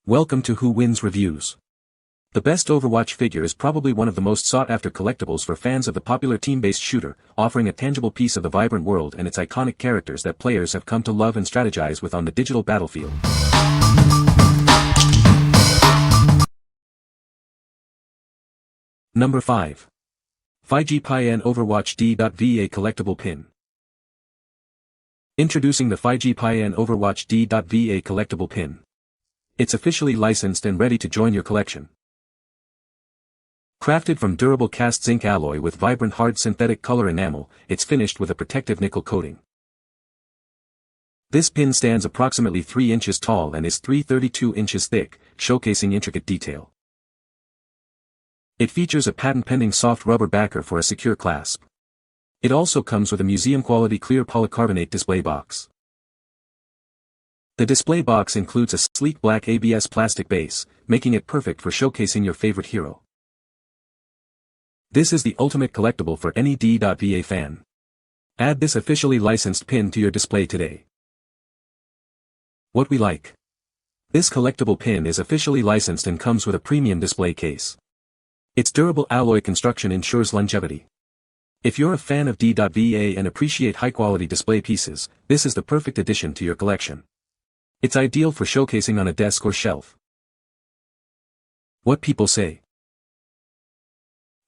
Welcome to Who Wins Reviews. The best Overwatch figure is probably one of the most sought-after collectibles for fans of the popular team-based shooter, offering a tangible piece of the vibrant world and its iconic characters that players have come to love and strategize with on the digital battlefield. Number 5. FiGPiN Overwatch D.Va Collectible Pin. Introducing the FiGPiN Overwatch D.Va Collectible Pin. It's officially licensed and ready to join your collection. Crafted from durable cast zinc alloy with vibrant hard synthetic color enamel, it's finished with a protective nickel coating. This pin stands approximately 3 inches tall and is 332 inches thick, showcasing intricate detail. It features a patent-pending soft rubber backer for a secure clasp. It also comes with a museum-quality clear polycarbonate display box. The display box includes a sleek black ABS plastic base, making it perfect for showcasing your favorite hero. This is the ultimate collectible for any D.Va fan. Add this officially licensed pin to your display today. What we like. This collectible pin is officially licensed and comes with a premium display case. Its durable alloy construction ensures longevity. If you're a fan of D.Va and appreciate high-quality display pieces, this is the perfect addition to your collection. It's ideal for showcasing on a desk or shelf. What people say.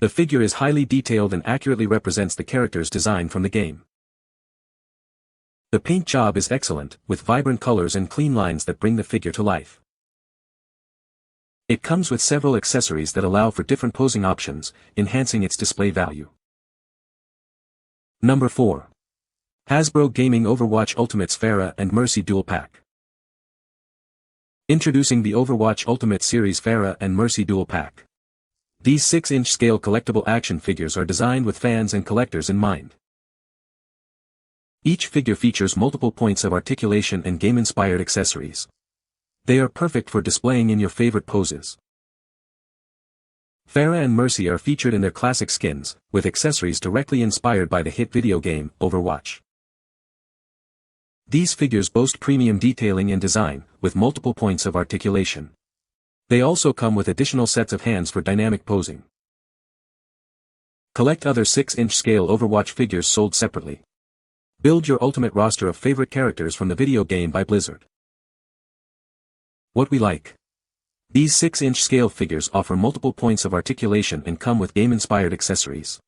The figure is highly detailed and accurately represents the character's design from the game. The paint job is excellent, with vibrant colors and clean lines that bring the figure to life. It comes with several accessories that allow for different posing options, enhancing its display value. Number 4. Hasbro Gaming Overwatch Ultimates Pharah and Mercy Dual Pack. Introducing the Overwatch Ultimate Series Pharah and Mercy Dual Pack. These 6-inch scale collectible action figures are designed with fans and collectors in mind. Each figure features multiple points of articulation and game-inspired accessories. They are perfect for displaying in your favorite poses. Pharah and Mercy are featured in their classic skins, with accessories directly inspired by the hit video game, Overwatch. These figures boast premium detailing and design, with multiple points of articulation. They also come with additional sets of hands for dynamic posing. Collect other 6-inch scale Overwatch figures sold separately. Build your ultimate roster of favorite characters from the video game by Blizzard. What we like. These 6-inch scale figures offer multiple points of articulation and come with game-inspired accessories.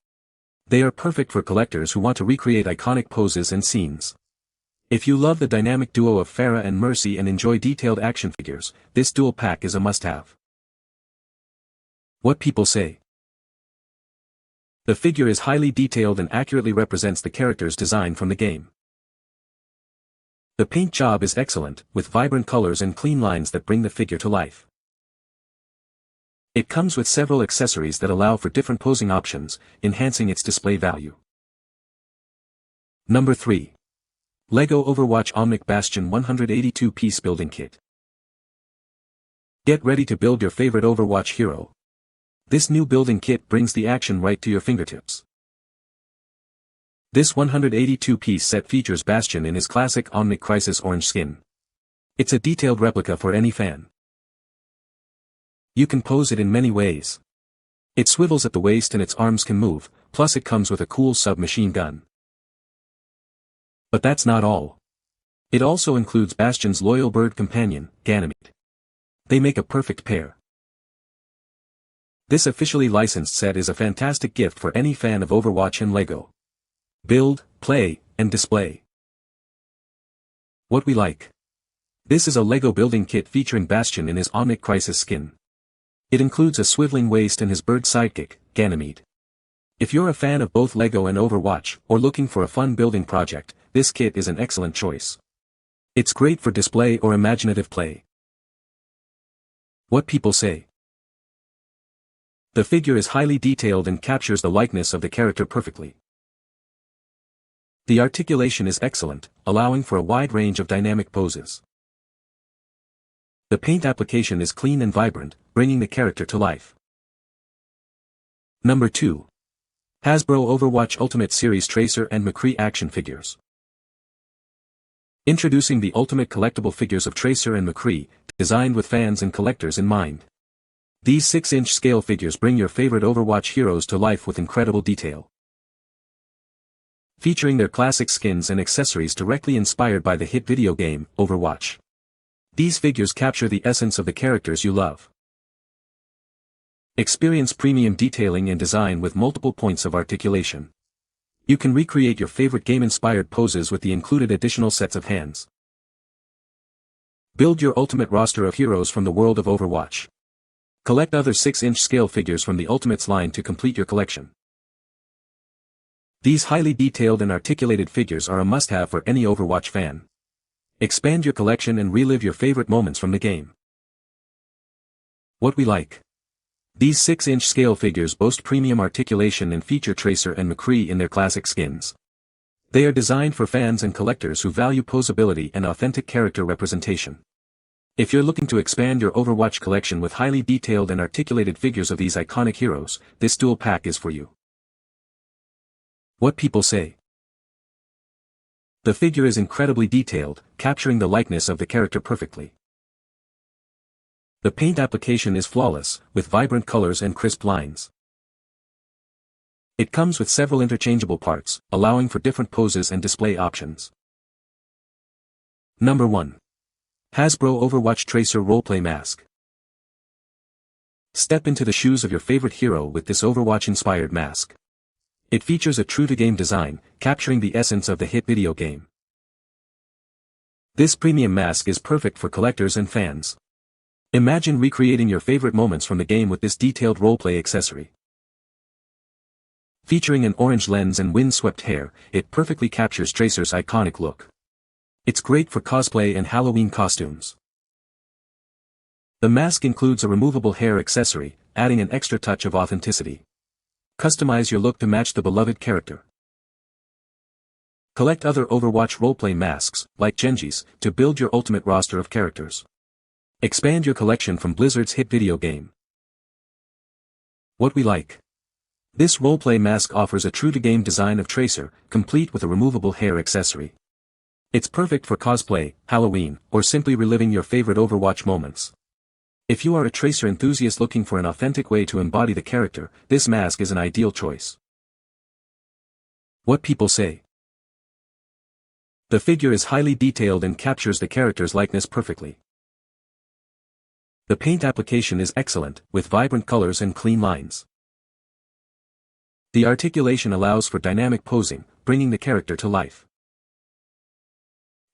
They are perfect for collectors who want to recreate iconic poses and scenes. If you love the dynamic duo of Pharah and Mercy and enjoy detailed action figures, this dual pack is a must-have. What people say. The figure is highly detailed and accurately represents the character's design from the game. The paint job is excellent, with vibrant colors and clean lines that bring the figure to life. It comes with several accessories that allow for different posing options, enhancing its display value. Number 3. LEGO Overwatch Omnic Bastion 182-piece Building Kit. Get ready to build your favorite Overwatch hero. This new building kit brings the action right to your fingertips. This 182-piece set features Bastion in his classic Omnic Crisis orange skin. It's a detailed replica for any fan. You can pose it in many ways. It swivels at the waist and its arms can move, plus it comes with a cool submachine gun. But that's not all. It also includes Bastion's loyal bird companion, Ganymede. They make a perfect pair. This officially licensed set is a fantastic gift for any fan of Overwatch and LEGO. Build, play, and display. What we like. This is a LEGO building kit featuring Bastion in his Omnic Crisis skin. It includes a swiveling waist and his bird sidekick, Ganymede. If you're a fan of both LEGO and Overwatch, or looking for a fun building project, this kit is an excellent choice. It's great for display or imaginative play. What people say. The figure is highly detailed and captures the likeness of the character perfectly. The articulation is excellent, allowing for a wide range of dynamic poses. The paint application is clean and vibrant, bringing the character to life. Number 2. Hasbro Overwatch Ultimate Series Tracer and McCree Action Figures. Introducing the ultimate collectible figures of Tracer and McCree, designed with fans and collectors in mind. These 6-inch scale figures bring your favorite Overwatch heroes to life with incredible detail. Featuring their classic skins and accessories directly inspired by the hit video game, Overwatch. These figures capture the essence of the characters you love. Experience premium detailing and design with multiple points of articulation. You can recreate your favorite game-inspired poses with the included additional sets of hands. Build your ultimate roster of heroes from the world of Overwatch. Collect other 6-inch scale figures from the Ultimates line to complete your collection. These highly detailed and articulated figures are a must-have for any Overwatch fan. Expand your collection and relive your favorite moments from the game. What we like. These 6-inch scale figures boast premium articulation and feature Tracer and McCree in their classic skins. They are designed for fans and collectors who value posability and authentic character representation. If you're looking to expand your Overwatch collection with highly detailed and articulated figures of these iconic heroes, this dual pack is for you. What people say. The figure is incredibly detailed, capturing the likeness of the character perfectly. The paint application is flawless, with vibrant colors and crisp lines. It comes with several interchangeable parts, allowing for different poses and display options. Number 1. Hasbro Overwatch Tracer Roleplay Mask. Step into the shoes of your favorite hero with this Overwatch-inspired mask. It features a true-to-game design, capturing the essence of the hit video game. This premium mask is perfect for collectors and fans. Imagine recreating your favorite moments from the game with this detailed roleplay accessory. Featuring an orange lens and wind-swept hair, it perfectly captures Tracer's iconic look. It's great for cosplay and Halloween costumes. The mask includes a removable hair accessory, adding an extra touch of authenticity. Customize your look to match the beloved character. Collect other Overwatch roleplay masks, like Genji's, to build your ultimate roster of characters. Expand your collection from Blizzard's hit video game. What we like. This roleplay mask offers a true-to-game design of Tracer, complete with a removable hair accessory. It's perfect for cosplay, Halloween, or simply reliving your favorite Overwatch moments. If you are a Tracer enthusiast looking for an authentic way to embody the character, this mask is an ideal choice. What people say. The figure is highly detailed and captures the character's likeness perfectly. The paint application is excellent, with vibrant colors and clean lines. The articulation allows for dynamic posing, bringing the character to life.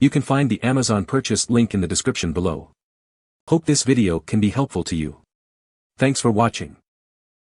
You can find the Amazon purchase link in the description below. Hope this video can be helpful to you. Thanks for watching.